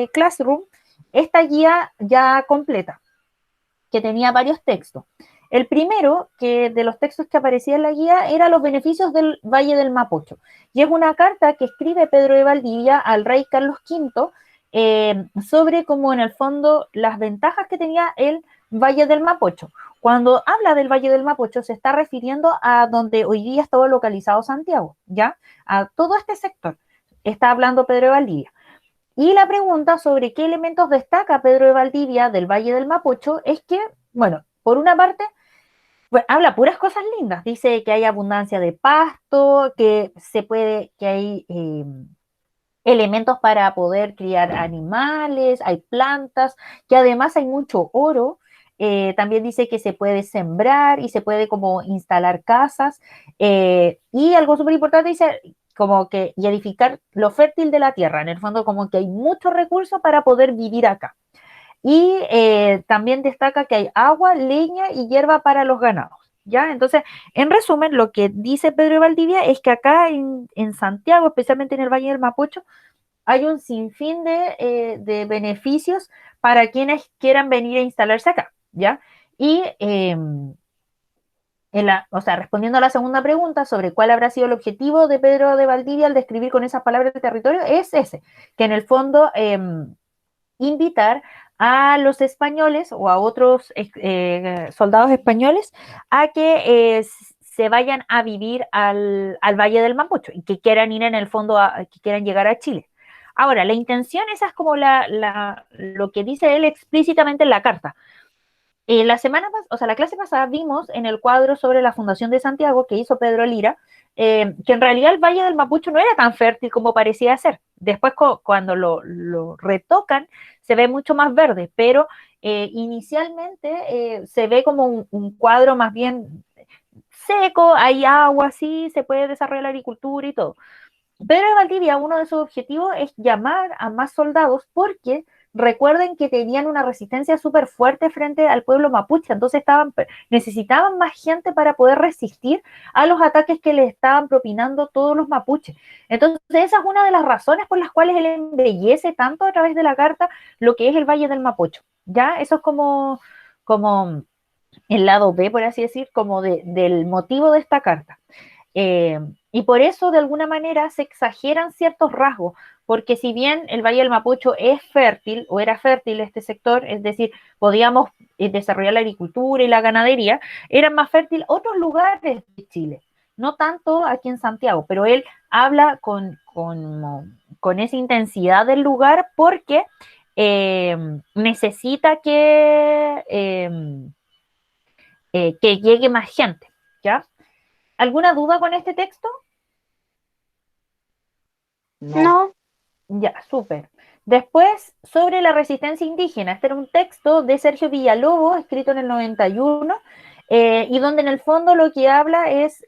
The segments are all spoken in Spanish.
Classroom esta guía ya completa, que tenía varios textos. El primero, que de los textos que aparecía en la guía, era los beneficios del Valle del Mapocho. Y es una carta que escribe Pedro de Valdivia al rey Carlos V sobre cómo en el fondo las ventajas que tenía el Valle del Mapocho. Cuando habla del Valle del Mapocho se está refiriendo a donde hoy día está localizado Santiago, ¿ya? A todo este sector. Está hablando Pedro de Valdivia. Y la pregunta sobre qué elementos destaca Pedro de Valdivia del Valle del Mapocho es que, bueno, por una parte, bueno, habla puras cosas lindas. Dice que hay abundancia de pasto, que se puede, que hay elementos para poder criar animales, hay plantas, que además hay mucho oro. También dice que se puede sembrar y se puede como instalar casas. Y algo súper importante dice como que y edificar lo fértil de la tierra. En el fondo como que hay muchos recursos para poder vivir acá. Y también destaca que hay agua, leña y hierba para los ganados. ¿Ya? Entonces, en resumen, lo que dice Pedro de Valdivia es que acá en Santiago, especialmente en el Valle del Mapocho, hay un sinfín de beneficios para quienes quieran venir a instalarse acá, ¿ya? Y, o sea, respondiendo a la segunda pregunta sobre cuál habrá sido el objetivo de Pedro de Valdivia al describir con esas palabras el territorio, es ese, que en el fondo invitar a los españoles o a otros soldados españoles a que se vayan a vivir al Valle del Mapocho y que quieran ir en el fondo, que quieran llegar a Chile. Ahora, la intención, esa es como lo que dice él explícitamente en la carta. O sea, la clase pasada vimos en el cuadro sobre la fundación de Santiago que hizo Pedro Lira, que en realidad el Valle del Mapocho no era tan fértil como parecía ser. Después, cuando lo retocan, se ve mucho más verde, pero inicialmente se ve como un cuadro más bien seco, hay agua, sí, se puede desarrollar la agricultura y todo. Pedro de Valdivia, uno de sus objetivos es llamar a más soldados porque recuerden que tenían una resistencia súper fuerte frente al pueblo mapuche, entonces necesitaban más gente para poder resistir a los ataques que les estaban propinando todos los mapuches. Entonces esa es una de las razones por las cuales él embellece tanto a través de la carta lo que es el Valle del Mapocho. ¿Ya? Eso es como el lado B, por así decir, como del motivo de esta carta. Eh, y por eso, de alguna manera, se exageran ciertos rasgos, porque si bien el Valle del Mapocho es fértil, o era fértil este sector, es decir, podíamos desarrollar la agricultura y la ganadería, eran más fértil otros lugares de Chile, no tanto aquí en Santiago, pero él habla con esa intensidad del lugar porque necesita que llegue más gente, ¿ya? ¿Alguna duda con este texto? No, No. Ya, súper. Después, sobre la resistencia indígena. Este era un texto de Sergio Villalobos, escrito en el 91, y donde en el fondo lo que habla es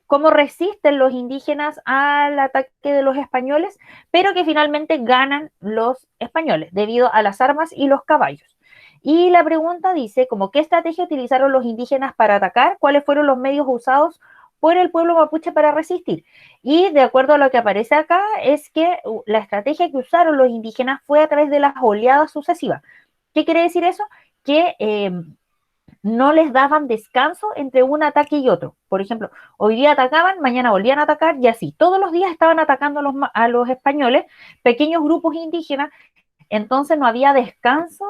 cómo resisten los indígenas al ataque de los españoles, pero que finalmente ganan los españoles debido a las armas y los caballos. Y la pregunta dice, como, ¿qué estrategia utilizaron los indígenas para atacar? ¿Cuáles fueron los medios usados por el pueblo mapuche para resistir? Y de acuerdo a lo que aparece acá, es que la estrategia que usaron los indígenas fue a través de las oleadas sucesivas. ¿Qué quiere decir eso? Que no les daban descanso entre un ataque y otro. Por ejemplo, hoy día atacaban, mañana volvían a atacar y así. Todos los días estaban atacando a los españoles, pequeños grupos indígenas, entonces no había descanso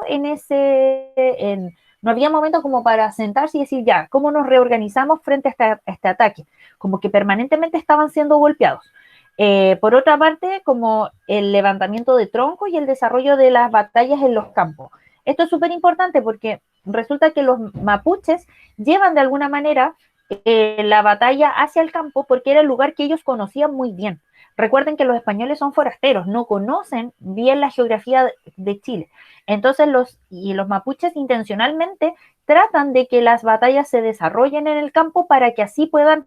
no había momento como para sentarse y decir, ya, ¿cómo nos reorganizamos frente a este ataque? Como que permanentemente estaban siendo golpeados. Por otra parte, como el levantamiento de troncos y el desarrollo de las batallas en los campos. Esto es súper importante porque resulta que los mapuches llevan de alguna manera la batalla hacia el campo porque era el lugar que ellos conocían muy bien. Recuerden que los españoles son forasteros, no conocen bien la geografía de Chile. Entonces los mapuches intencionalmente tratan de que las batallas se desarrollen en el campo para que así puedan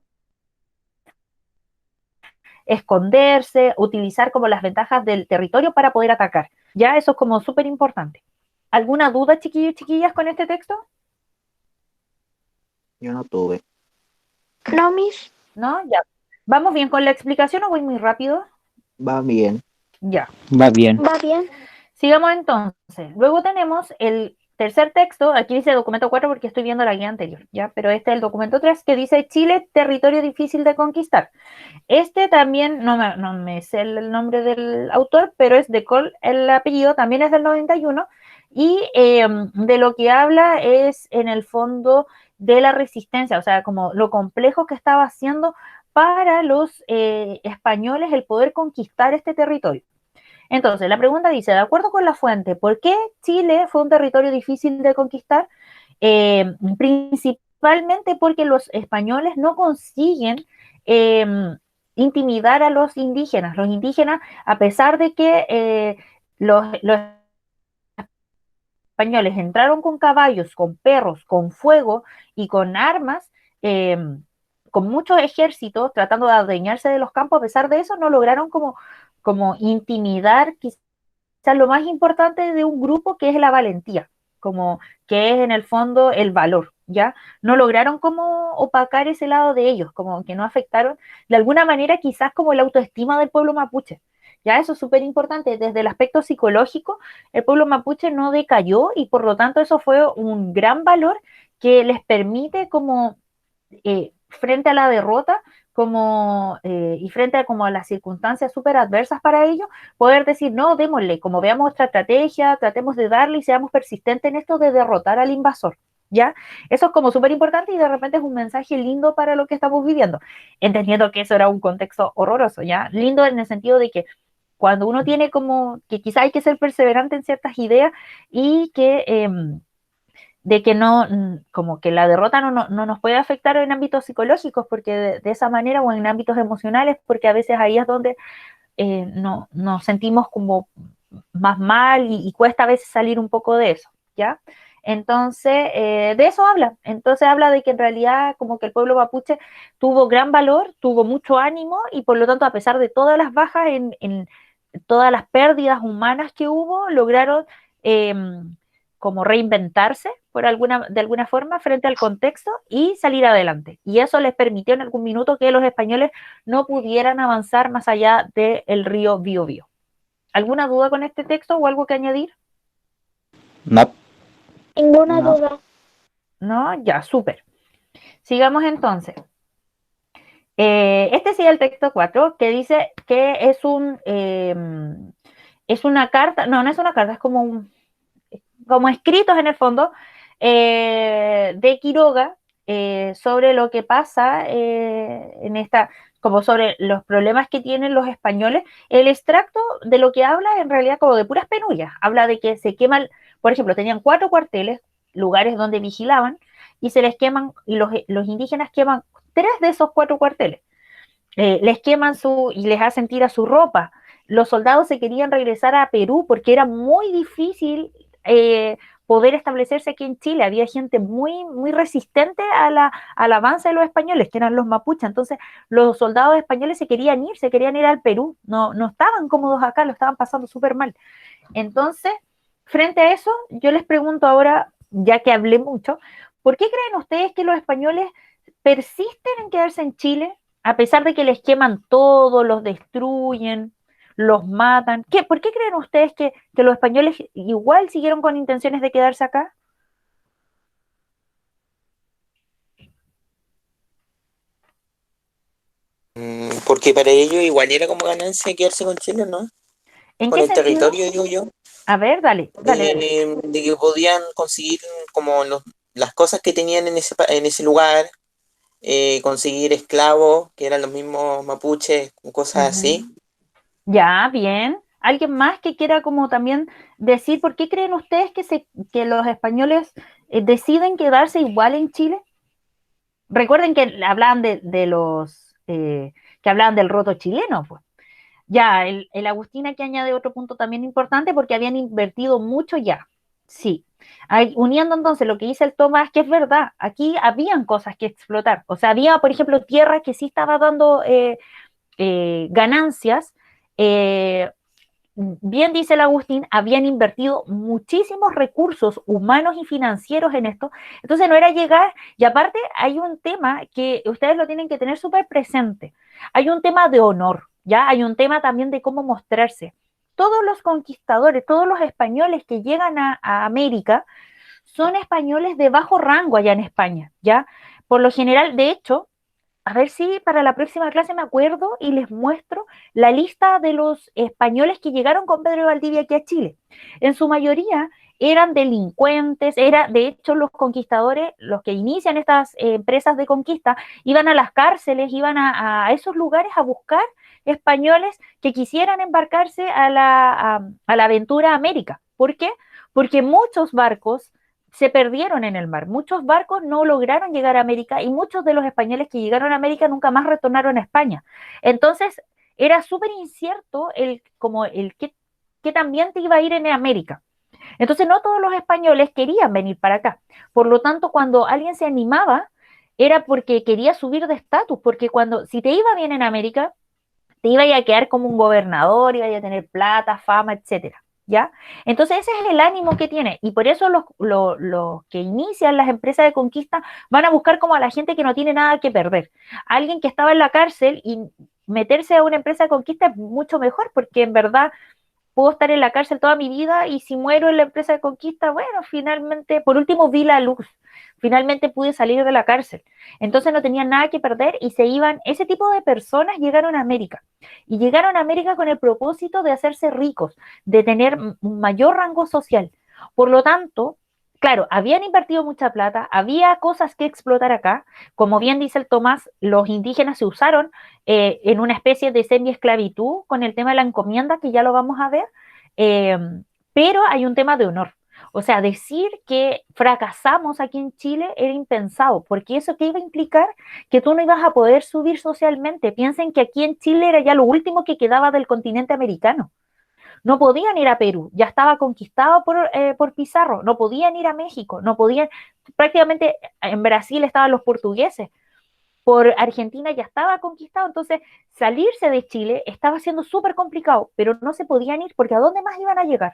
esconderse, utilizar como las ventajas del territorio para poder atacar. Ya eso es como súper importante. ¿Alguna duda, chiquillos y chiquillas, con este texto? yo no tuve. No, Miss. ¿No? Ya. ¿Vamos bien con la explicación o voy muy rápido? Va bien. Ya. Va bien. Va bien. Sigamos entonces. Luego tenemos el tercer texto, aquí dice documento 4 porque estoy viendo la guía anterior, ¿ya? Pero este es el documento 3 que dice Chile, territorio difícil de conquistar. Este también, no me sé el nombre del autor, pero es de Cole, el apellido, también es del 91, y de lo que habla es en el fondo de la resistencia, o sea, como lo complejo que estaba haciendo para los españoles el poder conquistar este territorio. Entonces, la pregunta dice, de acuerdo con la fuente, ¿por qué Chile fue un territorio difícil de conquistar? Principalmente porque los españoles no consiguen eh, intimidar a los indígenas. Los indígenas, a pesar de que los españoles entraron con caballos, con perros, con fuego y con armas, eh, con muchos ejércitos tratando de adueñarse de los campos, a pesar de eso no lograron como intimidar quizás lo más importante de un grupo, que es la valentía, como que es en el fondo el valor, ¿ya? No lograron como opacar ese lado de ellos, como que no afectaron de alguna manera quizás como la autoestima del pueblo mapuche. Ya eso es súper importante. Desde el aspecto psicológico, el pueblo mapuche no decayó y por lo tanto eso fue un gran valor que les permite como frente a la derrota y frente a como a las circunstancias súper adversas para ellos, poder decir, no, démosle, como veamos nuestra estrategia, tratemos de darle y seamos persistentes en esto de derrotar al invasor. ¿Ya? Eso es como súper importante y de repente es un mensaje lindo para lo que estamos viviendo, entendiendo que eso era un contexto horroroso, ¿ya? Lindo en el sentido de que cuando uno tiene como que quizá hay que ser perseverante en ciertas ideas y que de que no, como que la derrota no nos puede afectar en ámbitos psicológicos, porque de esa manera, o en ámbitos emocionales, porque a veces ahí es donde no, nos sentimos como más mal y cuesta a veces salir un poco de eso, ¿ya? Entonces, de eso habla. Entonces habla de que en realidad como que el pueblo mapuche tuvo gran valor, tuvo mucho ánimo y por lo tanto, a pesar de todas las bajas en todas las pérdidas humanas que hubo, lograron eh, como reinventarse de alguna forma frente al contexto y salir adelante. Y eso les permitió en algún minuto que los españoles no pudieran avanzar más allá del río Biobío. ¿Alguna duda con este texto o algo que añadir? No. Ninguna No. duda. No, ya, súper. Sigamos entonces. Este sí es el texto 4 que dice que es una carta, no es una carta, es como escritos en el fondo de Quiroga sobre lo que pasa como sobre los problemas que tienen los españoles. El extracto de lo que habla en realidad como de puras penurias. Habla de que se queman, por ejemplo, tenían 4 cuarteles, lugares donde vigilaban, y se les queman, y los indígenas queman 3 de esos 4 cuarteles. Les queman y les hacen tirar su ropa. Los soldados se querían regresar a Perú porque era muy difícil poder establecerse aquí en Chile. Había gente muy resistente al avance de los españoles, que eran los mapuches. Entonces, los soldados españoles se querían ir al Perú. No estaban cómodos acá, lo estaban pasando súper mal. Entonces, frente a eso, yo les pregunto ahora, ya que hablé mucho, ¿por qué creen ustedes que los españoles persisten en quedarse en Chile a pesar de que les queman todo, los destruyen, los matan? ¿Por qué creen ustedes que los españoles igual siguieron con intenciones de quedarse acá? Porque para ellos igual era como ganancia quedarse con Chile, ¿no? ¿En Con qué el sentido? territorio, digo yo, A ver, dale. de que podían conseguir como las cosas que tenían en ese lugar, conseguir esclavos, que eran los mismos mapuches, cosas así. Ujú. Ya, bien. ¿Alguien más que quiera como también decir por qué creen ustedes que los españoles deciden quedarse igual en Chile? Recuerden que hablaban de los que hablaban del roto chileno, pues. Ya, el Agustín aquí añade otro punto también importante porque habían invertido mucho ya. Sí. Uniendo entonces lo que dice el Tomás, que es verdad, aquí habían cosas que explotar. O sea, había, por ejemplo, tierra que sí estaba dando ganancias. eh, Bien dice el Agustín, habían invertido muchísimos recursos humanos y financieros en esto. Entonces no era llegar, y aparte hay un tema que ustedes lo tienen que tener súper presente. Hay un tema de honor, ¿ya? Hay un tema también de cómo mostrarse. todos los conquistadores, todos los españoles que llegan a América son españoles de bajo rango allá en España, ¿ya? Por lo general, de hecho, a ver si para la próxima clase me acuerdo y les muestro la lista de los españoles que llegaron con Pedro de Valdivia aquí a Chile. En su mayoría eran delincuentes, de hecho los conquistadores, los que inician estas empresas de conquista, iban a las cárceles, iban a esos lugares a buscar españoles que quisieran embarcarse a la aventura a América. ¿Por qué? Porque muchos barcos se perdieron en el mar. Muchos barcos no lograron llegar a América y muchos de los españoles que llegaron a América nunca más retornaron a España. Entonces, era súper incierto como el qué también te iba a ir en América. Entonces, no todos los españoles querían venir para acá. Por lo tanto, cuando alguien se animaba, era porque quería subir de estatus, porque si te iba bien en América, te iba a quedar como un gobernador, iba a tener plata, fama, etcétera. ¿Ya? Entonces ese es el ánimo que tiene y por eso los que inician las empresas de conquista van a buscar como a la gente que no tiene nada que perder. Alguien que estaba en la cárcel y meterse a una empresa de conquista es mucho mejor porque en verdad puedo estar en la cárcel toda mi vida y si muero en la empresa de conquista, bueno, finalmente, por último vi la luz, finalmente pude salir de la cárcel. Entonces no tenían nada que perder y se iban, ese tipo de personas llegaron a América y llegaron a América con el propósito de hacerse ricos, de tener un mayor rango social. Por lo tanto, claro, habían invertido mucha plata, había cosas que explotar acá. Como bien dice el Tomás, los indígenas se usaron en una especie de semi-esclavitud con el tema de la encomienda, que ya lo vamos a ver, eh, pero hay un tema de honor. O sea, decir que fracasamos aquí en Chile era impensado, porque eso que iba a implicar que tú no ibas a poder subir socialmente. Piensen que aquí en Chile era ya lo último que quedaba del continente americano. No podían ir a Perú, ya estaba conquistado por Pizarro, no podían ir a México, no podían, prácticamente en Brasil estaban los portugueses, por Argentina ya estaba conquistado, entonces salirse de Chile estaba siendo súper complicado, pero no se podían ir porque ¿a dónde más iban a llegar?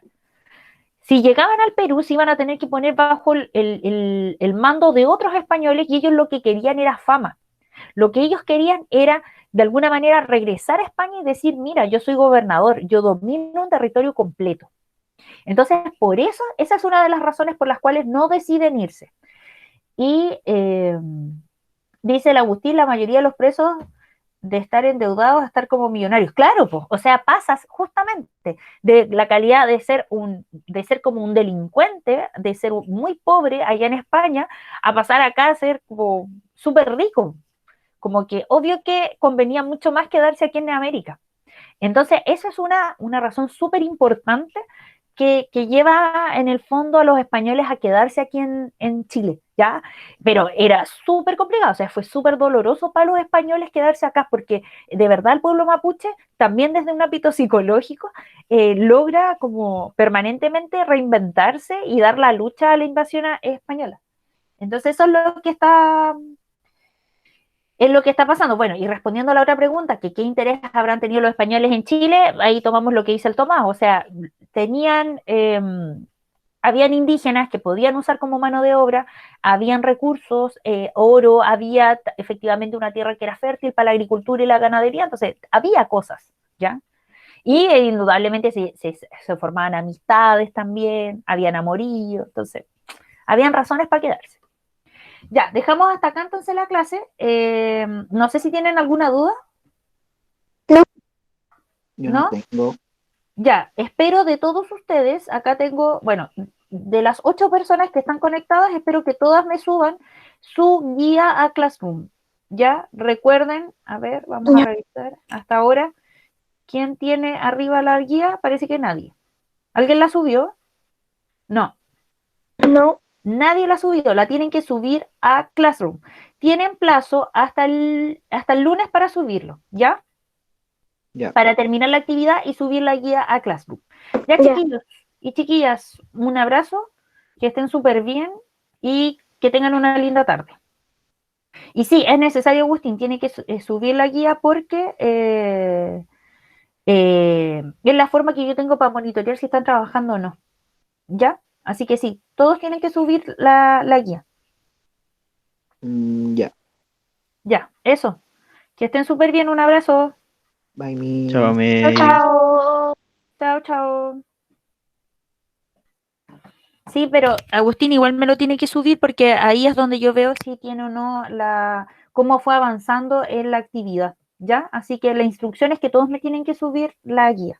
Si llegaban al Perú, se iban a tener que poner bajo el mando de otros españoles y ellos lo que querían era fama. Lo que ellos querían era, de alguna manera, regresar a España y decir, mira, yo soy gobernador, yo domino un territorio completo. Entonces, por eso, esa es una de las razones por las cuales no deciden irse. Y dice el Agustín, la mayoría de los presos de estar endeudados a estar como millonarios. Claro, pues, o sea, pasas justamente de la calidad de ser como un delincuente, de ser muy pobre allá en España, a pasar acá a ser como súper rico. Como que obvio que convenía mucho más quedarse aquí en América. Entonces, esa es una razón súper importante que lleva en el fondo a los españoles a quedarse aquí en Chile, ¿ya? Pero era súper complicado, o sea, fue súper doloroso para los españoles quedarse acá, porque de verdad el pueblo mapuche, también desde un ámbito psicológico, logra como permanentemente reinventarse y dar la lucha a la invasión española. Entonces, eso es lo que está pasando. Bueno, y respondiendo a la otra pregunta, que qué interés habrán tenido los españoles en Chile, ahí tomamos lo que dice el Tomás, o sea, habían indígenas que podían usar como mano de obra, habían recursos, oro, había efectivamente una tierra que era fértil para la agricultura y la ganadería, entonces había cosas, ¿ya? Y indudablemente se formaban amistades también, habían amoríos, entonces, habían razones para quedarse. Ya, dejamos hasta acá entonces la clase. No sé si tienen alguna duda, Yo no ¿no? tengo. Ya, espero de todos ustedes, acá tengo, bueno, de las 8 personas que están conectadas, espero que todas me suban su guía a Classroom. Ya, recuerden, a ver, vamos a revisar hasta ahora. ¿Quién tiene arriba la guía? Parece que nadie. ¿Alguien la subió? No. No, Nadie la ha subido, la tienen que subir a Classroom. Tienen plazo hasta el lunes para subirlo, ¿ya? Ya. Para terminar la actividad y subir la guía a Classroom. Ya, Ya. chiquillos y chiquillas, un abrazo, que estén súper bien y que tengan una linda tarde. Y sí, es necesario, Agustín, tiene que subir la guía porque es la forma que yo tengo para monitorear si están trabajando o no, ¿ya? Así que sí, todos tienen que subir la guía. Ya. Ya, eso. Que estén súper bien, un abrazo. Bye, mi. Chao, chao. Chao, chao. Sí, pero Agustín igual me lo tiene que subir porque ahí es donde yo veo si tiene o no cómo fue avanzando en la actividad, ¿ya? Así que la instrucción es que todos me tienen que subir la guía.